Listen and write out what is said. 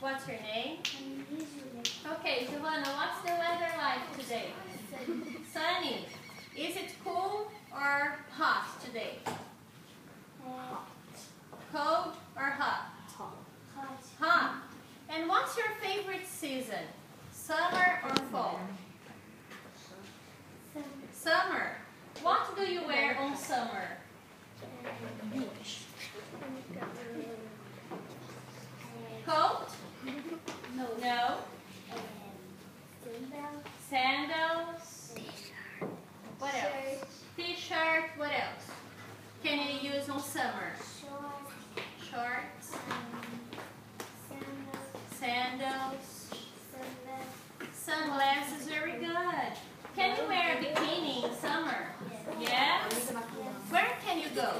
What's your name? Okay, Giovanna, what's the weather like today? Sunny. Is it cool or hot today? Cold or hot? Hot. And what's your favorite season? Summer or fall? Summer. What do you wear on summer? Coat? No. Sandals? What else? T-shirt. What else? Can you use on summer? Shorts? Sandals? Sunglasses. Very good. Can you wear a bikini in summer? Yes? Where can you go?